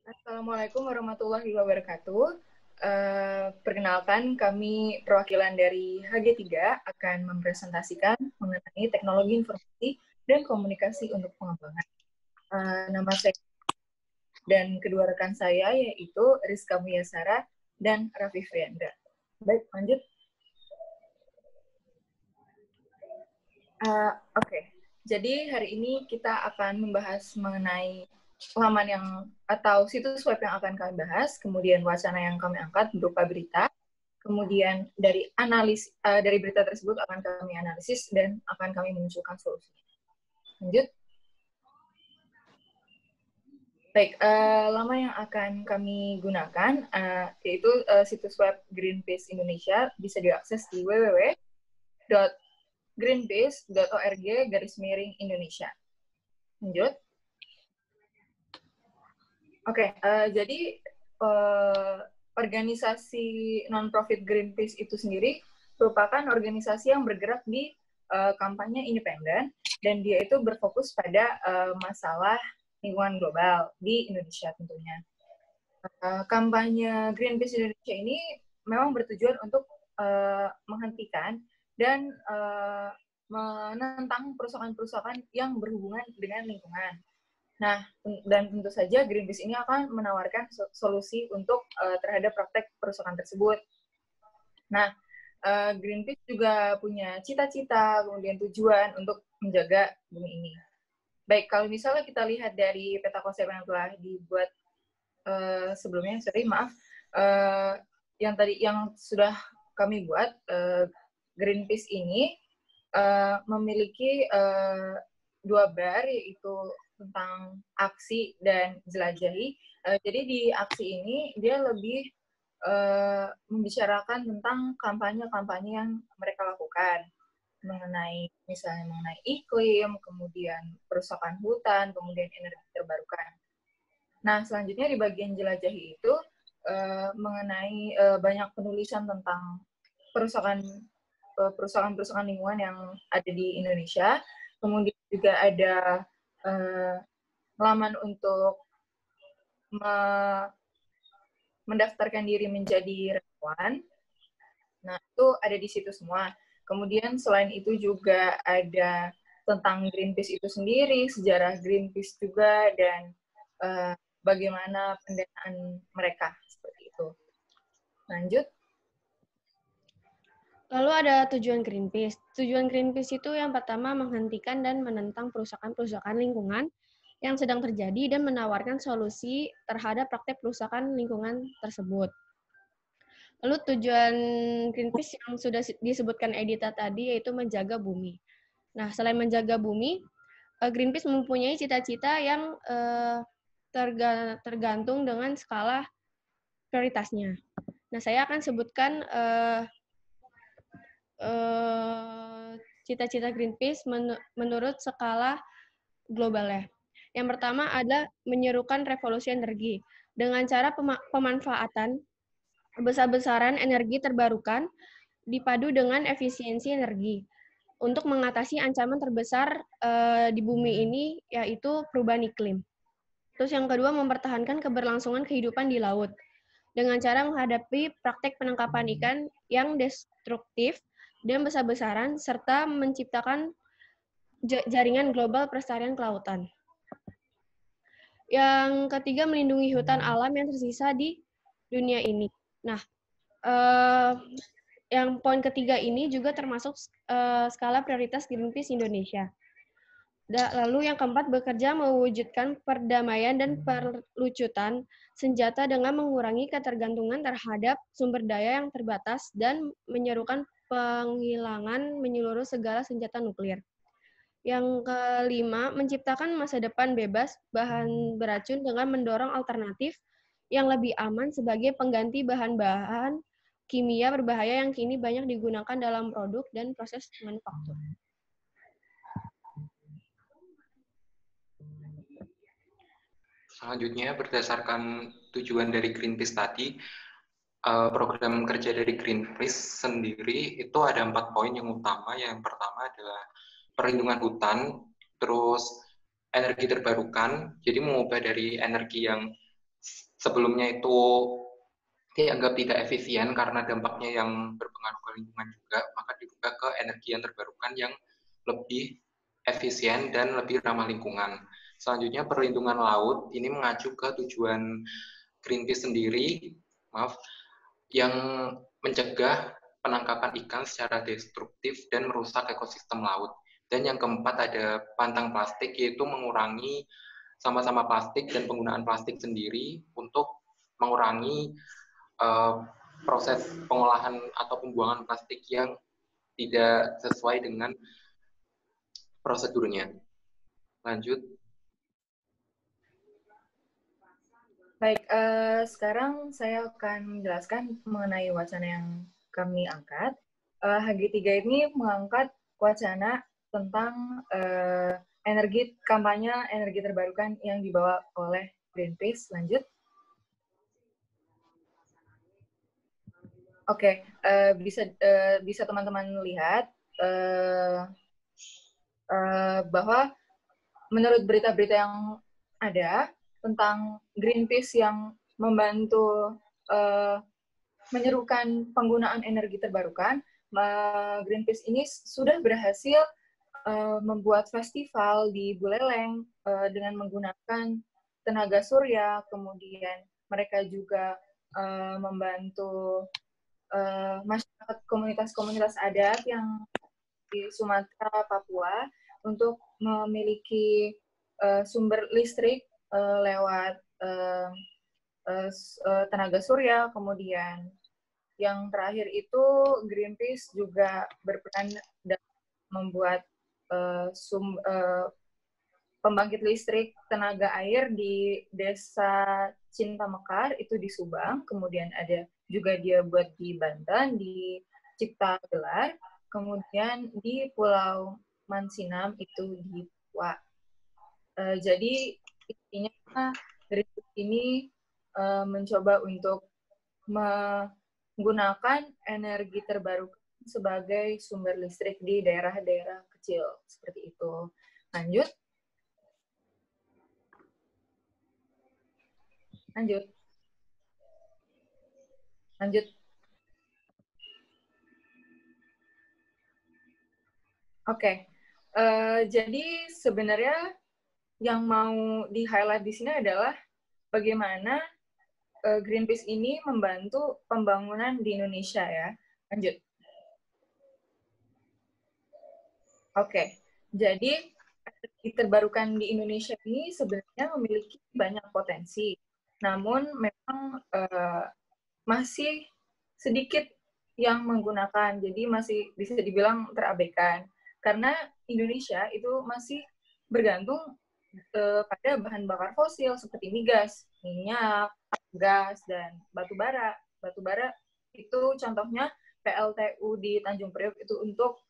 Assalamualaikum warahmatullahi wabarakatuh. Perkenalkan, kami perwakilan dari HG3 akan mempresentasikan mengenai teknologi informasi dan komunikasi untuk pengembangan. Nama saya dan kedua rekan saya yaitu Rizka Muyasara dan Raffi Friandra. Baik, lanjut. Oke. Jadi hari ini kita akan membahas mengenai laman yang atau situs web yang akan kami bahas, kemudian wacana yang kami angkat berupa berita, kemudian dari berita tersebut akan kami analisis dan akan kami munculkan solusi. Lanjut. Baik, laman yang akan kami gunakan yaitu situs web Greenpeace Indonesia, bisa diakses di www.greenpeace.org/Indonesia. Lanjut. Oke, jadi organisasi non-profit Greenpeace itu sendiri merupakan organisasi yang bergerak di kampanye independen, dan dia itu berfokus pada masalah lingkungan global di Indonesia tentunya. Kampanye Greenpeace Indonesia ini memang bertujuan untuk menghentikan dan menentang perusahaan-perusahaan yang berhubungan dengan lingkungan. Nah, dan tentu saja Greenpeace ini akan menawarkan solusi untuk terhadap praktek perusahaan tersebut. Nah, Greenpeace juga punya cita-cita, kemudian tujuan untuk menjaga bumi ini. Baik, kalau misalnya kita lihat dari peta konsep yang telah dibuat sebelumnya, yang sudah kami buat, Greenpeace ini memiliki 2 bar, yaitu tentang aksi dan jelajahi. Jadi di aksi ini dia lebih membicarakan tentang kampanye-kampanye yang mereka lakukan misalnya mengenai iklim, kemudian perusahaan hutan, kemudian energi terbarukan. Nah, selanjutnya di bagian jelajahi itu mengenai banyak penulisan tentang perusahaan lingkungan yang ada di Indonesia. Kemudian juga ada laman untuk mendaftarkan diri menjadi relawan. Nah, itu ada di situ semua. Kemudian selain itu juga ada tentang Greenpeace itu sendiri, sejarah Greenpeace juga, dan bagaimana pendanaan mereka, seperti itu. Lanjut. Lalu ada tujuan Greenpeace. Tujuan Greenpeace itu yang pertama menghentikan dan menentang perusahaan-perusahaan lingkungan yang sedang terjadi dan menawarkan solusi terhadap praktek perusahaan lingkungan tersebut. Lalu tujuan Greenpeace yang sudah disebutkan Edita tadi yaitu menjaga bumi. Nah, selain menjaga bumi, Greenpeace mempunyai cita-cita yang tergantung dengan skala prioritasnya. Nah, saya akan sebutkan cita-cita Greenpeace menurut skala globalnya. Yang pertama adalah menyerukan revolusi energi dengan cara pemanfaatan besar-besaran energi terbarukan dipadu dengan efisiensi energi untuk mengatasi ancaman terbesar di bumi ini, yaitu perubahan iklim. Terus yang kedua, mempertahankan keberlangsungan kehidupan di laut dengan cara menghadapi praktek penangkapan ikan yang destruktif dan besar-besaran, serta menciptakan jaringan global pelestarian kelautan. Yang ketiga, melindungi hutan alam yang tersisa di dunia ini. Nah, yang poin ketiga ini juga termasuk skala prioritas Greenpeace Indonesia. Lalu yang keempat, bekerja mewujudkan perdamaian dan perlucutan senjata dengan mengurangi ketergantungan terhadap sumber daya yang terbatas dan menyerukan penghilangan menyeluruh segala senjata nuklir. Yang kelima, menciptakan masa depan bebas bahan beracun dengan mendorong alternatif yang lebih aman sebagai pengganti bahan-bahan kimia berbahaya yang kini banyak digunakan dalam produk dan proses manufaktur. Selanjutnya, berdasarkan tujuan dari Greenpeace tadi, program kerja dari Greenpeace sendiri itu ada 4 poin yang utama. Yang pertama adalah perlindungan hutan, terus energi terbarukan, jadi mengubah dari energi yang sebelumnya itu dianggap tidak efisien karena dampaknya yang berpengaruh ke lingkungan juga, maka diubah ke energi yang terbarukan yang lebih efisien dan lebih ramah lingkungan. Selanjutnya, perlindungan laut ini mengacu ke tujuan Greenpeace sendiri, yang mencegah penangkapan ikan secara destruktif dan merusak ekosistem laut. Dan yang keempat ada pantang plastik, yaitu mengurangi sama-sama plastik dan penggunaan plastik sendiri untuk mengurangi proses pengolahan atau pembuangan plastik yang tidak sesuai dengan prosedurnya. Lanjut. Baik, sekarang saya akan menjelaskan mengenai wacana yang kami angkat. HG3 ini mengangkat wacana tentang kampanye energi terbarukan yang dibawa oleh Greenpeace. Lanjut. Oke, bisa teman-teman lihat bahwa menurut berita-berita yang ada tentang Greenpeace yang membantu menyerukan penggunaan energi terbarukan, Greenpeace ini sudah berhasil membuat festival di Buleleng dengan menggunakan tenaga surya, kemudian mereka juga membantu masyarakat komunitas-komunitas adat yang di Sumatera, Papua untuk memiliki sumber listrik lewat tenaga surya. Kemudian yang terakhir itu Greenpeace juga berperan dalam membuat pembangkit listrik tenaga air di Desa Cinta Mekar itu di Subang, kemudian ada juga dia buat di Banten, di Cipta Gelar, kemudian di Pulau Mansinam itu di Papua. Jadi intinya Greenpeace ini mencoba untuk menggunakan energi terbarukan sebagai sumber listrik di daerah-daerah kecil seperti itu. Lanjut. Oke. Jadi sebenarnya yang mau di-highlight di sini adalah bagaimana Greenpeace ini membantu pembangunan di Indonesia ya. Lanjut. Oke. Jadi energi terbarukan di Indonesia ini sebenarnya memiliki banyak potensi. Namun memang masih sedikit yang menggunakan, jadi masih bisa dibilang terabaikan. Karena Indonesia itu masih bergantung pada bahan bakar fosil seperti migas, minyak, gas, dan batu bara. Batu bara itu contohnya PLTU di Tanjung Priok itu untuk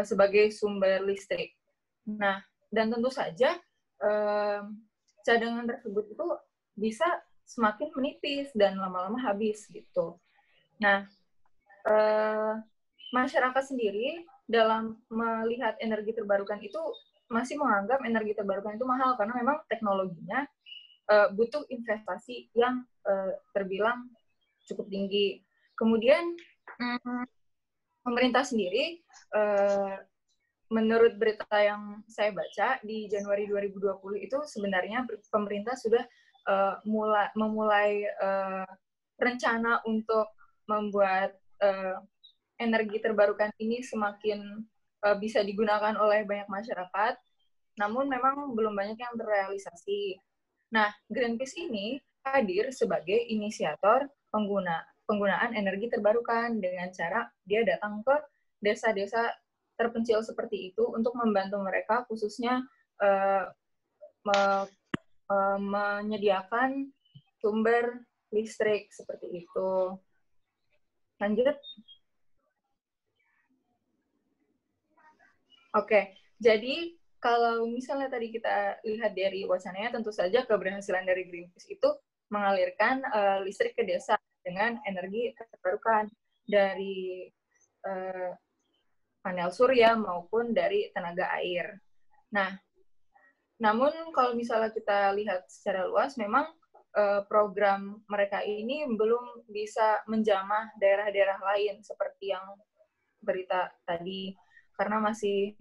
sebagai sumber listrik. Nah, dan tentu saja cadangan tersebut itu bisa semakin menipis dan lama-lama habis gitu. Nah, masyarakat sendiri dalam melihat energi terbarukan itu masih menganggap energi terbarukan itu mahal karena memang teknologinya butuh investasi yang terbilang cukup tinggi. Kemudian pemerintah sendiri menurut berita yang saya baca di Januari 2020 itu sebenarnya pemerintah sudah memulai rencana untuk membuat energi terbarukan ini semakin bisa digunakan oleh banyak masyarakat, namun memang belum banyak yang terrealisasi. Nah, Greenpeace ini hadir sebagai inisiator penggunaan energi terbarukan dengan cara dia datang ke desa-desa terpencil seperti itu untuk membantu mereka khususnya menyediakan sumber listrik seperti itu. Lanjut. Oke, jadi kalau misalnya tadi kita lihat dari wacananya, tentu saja keberhasilan dari Greenpeace itu mengalirkan listrik ke desa dengan energi terbarukan dari panel surya maupun dari tenaga air. Nah, namun kalau misalnya kita lihat secara luas, memang program mereka ini belum bisa menjamah daerah-daerah lain seperti yang berita tadi, karena masih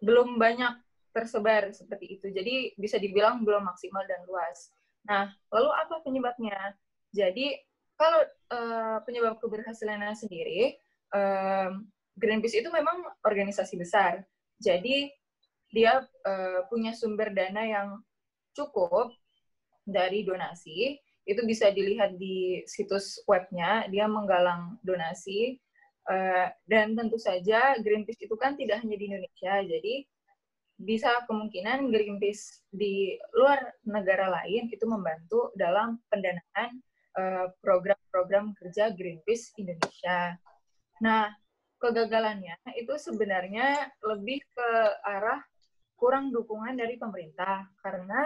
belum banyak tersebar seperti itu. Jadi bisa dibilang belum maksimal dan luas. Nah, lalu apa penyebabnya? Jadi kalau penyebab keberhasilannya sendiri, Greenpeace itu memang organisasi besar. Jadi dia punya sumber dana yang cukup dari donasi. Itu bisa dilihat di situs webnya, dia menggalang donasi. Dan tentu saja Greenpeace itu kan tidak hanya di Indonesia, jadi bisa kemungkinan Greenpeace di luar negara lain itu membantu dalam pendanaan program-program kerja Greenpeace Indonesia. Nah, kegagalannya itu sebenarnya lebih ke arah kurang dukungan dari pemerintah, karena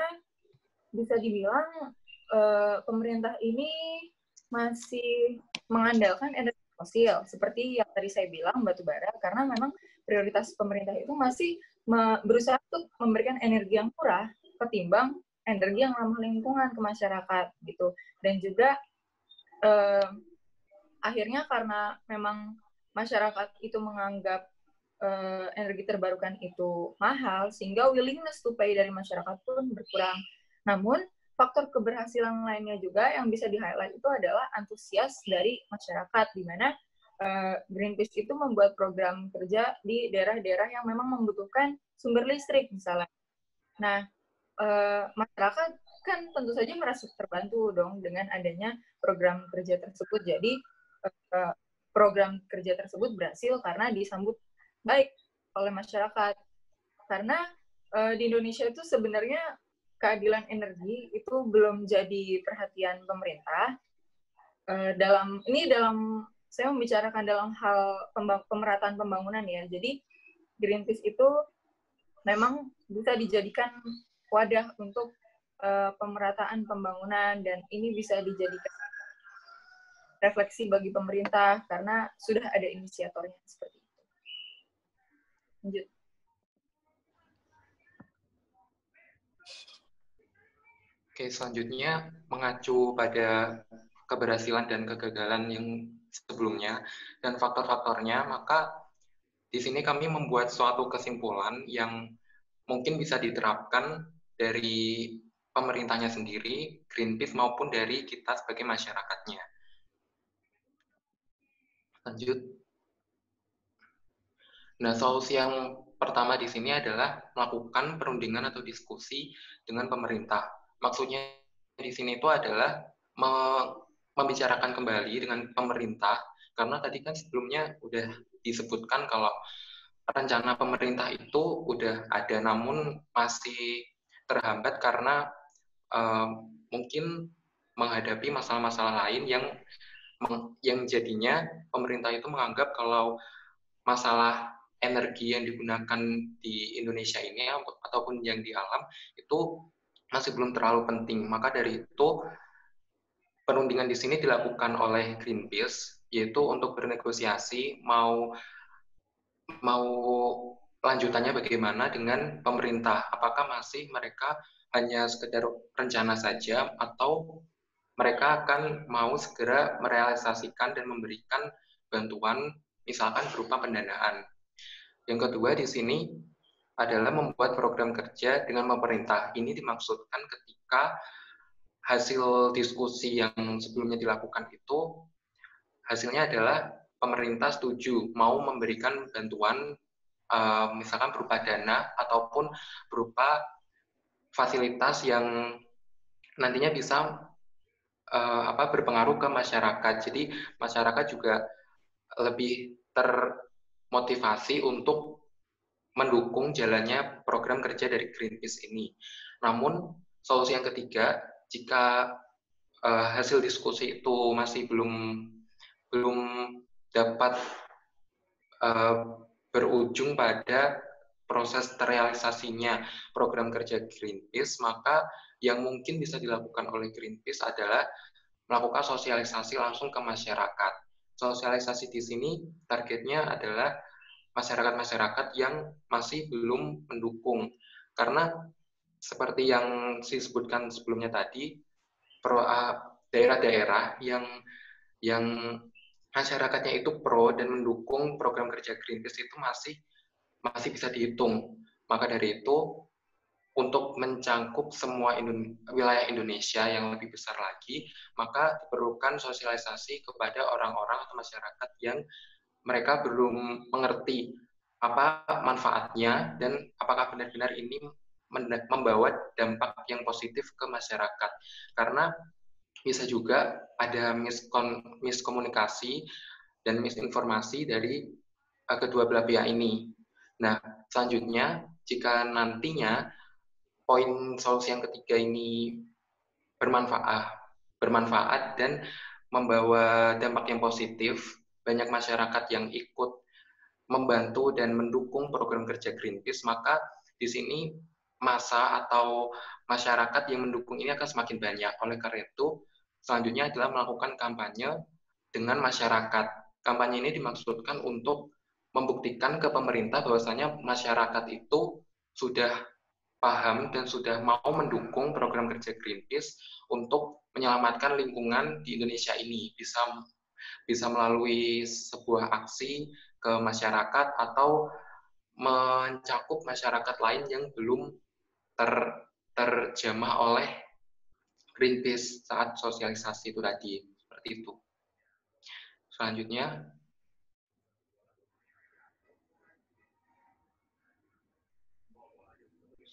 bisa dibilang pemerintah ini masih mengandalkan energi fosil, seperti yang tadi saya bilang, batu bara, karena memang prioritas pemerintah itu masih berusaha untuk memberikan energi yang murah ketimbang energi yang ramah lingkungan ke masyarakat gitu. Dan juga akhirnya karena memang masyarakat itu menganggap energi terbarukan itu mahal, sehingga willingness to pay dari masyarakat pun berkurang. Namun faktor keberhasilan lainnya juga yang bisa di-highlight itu adalah antusias dari masyarakat, di mana Greenpeace itu membuat program kerja di daerah-daerah yang memang membutuhkan sumber listrik misalnya. Nah, masyarakat kan tentu saja merasa terbantu dong dengan adanya program kerja tersebut. Jadi program kerja tersebut berhasil karena disambut baik oleh masyarakat. Karena di Indonesia itu sebenarnya keadilan energi itu belum jadi perhatian pemerintah. Dalam saya membicarakan dalam hal pemerataan pembangunan ya. Jadi Greenpeace itu memang bisa dijadikan wadah untuk pemerataan pembangunan, dan ini bisa dijadikan refleksi bagi pemerintah karena sudah ada inisiatornya seperti itu. Lanjut. Oke, selanjutnya mengacu pada keberhasilan dan kegagalan yang sebelumnya dan faktor-faktornya, maka di sini kami membuat suatu kesimpulan yang mungkin bisa diterapkan dari pemerintahnya sendiri, Greenpeace, maupun dari kita sebagai masyarakatnya. Lanjut. Nah, solusi yang pertama di sini adalah melakukan perundingan atau diskusi dengan pemerintah. Maksudnya di sini itu adalah membicarakan kembali dengan pemerintah, karena tadi kan sebelumnya udah disebutkan kalau rencana pemerintah itu udah ada, namun masih terhambat karena mungkin menghadapi masalah-masalah lain yang jadinya pemerintah itu menganggap kalau masalah energi yang digunakan di Indonesia ini ataupun yang di alam itu masih belum terlalu penting. Maka dari itu perundingan di sini dilakukan oleh Greenpeace, yaitu untuk bernegosiasi mau lanjutannya bagaimana dengan pemerintah. Apakah masih mereka hanya sekedar rencana saja, atau mereka akan mau segera merealisasikan dan memberikan bantuan, misalkan berupa pendanaan. Yang kedua di sini adalah membuat program kerja dengan pemerintah. Ini dimaksudkan ketika hasil diskusi yang sebelumnya dilakukan itu, hasilnya adalah pemerintah setuju mau memberikan bantuan, misalkan berupa dana ataupun berupa fasilitas yang nantinya bisa berpengaruh ke masyarakat. Jadi masyarakat juga lebih termotivasi untuk mendukung jalannya program kerja dari Greenpeace ini. Namun solusi yang ketiga, jika hasil diskusi itu masih belum dapat berujung pada proses terrealisasinya program kerja Greenpeace, maka yang mungkin bisa dilakukan oleh Greenpeace adalah melakukan sosialisasi langsung ke masyarakat. Sosialisasi di sini targetnya adalah masyarakat-masyarakat yang masih belum mendukung, karena seperti yang disebutkan sebelumnya tadi, daerah-daerah yang masyarakatnya itu pro dan mendukung program kerja Greenpeace itu masih bisa dihitung. Maka dari itu, untuk mencangkup semua wilayah Indonesia yang lebih besar lagi, maka diperlukan sosialisasi kepada orang-orang atau masyarakat yang mereka belum mengerti apa manfaatnya dan apakah benar-benar ini membawa dampak yang positif ke masyarakat. Karena bisa juga ada miskomunikasi dan misinformasi dari kedua belah pihak ini. Nah, selanjutnya, jika nantinya poin solusi yang ketiga ini bermanfaat dan membawa dampak yang positif, banyak masyarakat yang ikut membantu dan mendukung program kerja Greenpeace, maka di sini massa atau masyarakat yang mendukung ini akan semakin banyak. Oleh karena itu, selanjutnya adalah melakukan kampanye dengan masyarakat. Kampanye ini dimaksudkan untuk membuktikan ke pemerintah bahwasanya masyarakat itu sudah paham dan sudah mau mendukung program kerja Greenpeace untuk menyelamatkan lingkungan di Indonesia ini. Bisa melalui sebuah aksi ke masyarakat atau mencakup masyarakat lain yang belum terjamah oleh Greenpeace saat sosialisasi itu tadi. Seperti itu. Selanjutnya,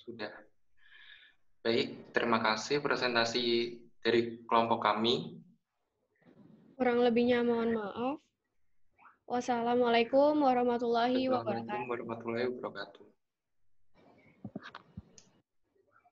sudah. Baik, terima kasih presentasi dari kelompok kami. Kurang lebihnya mohon maaf. Wassalamualaikum warahmatullahi wabarakatuh. Wassalamualaikum warahmatullahi wabarakatuh.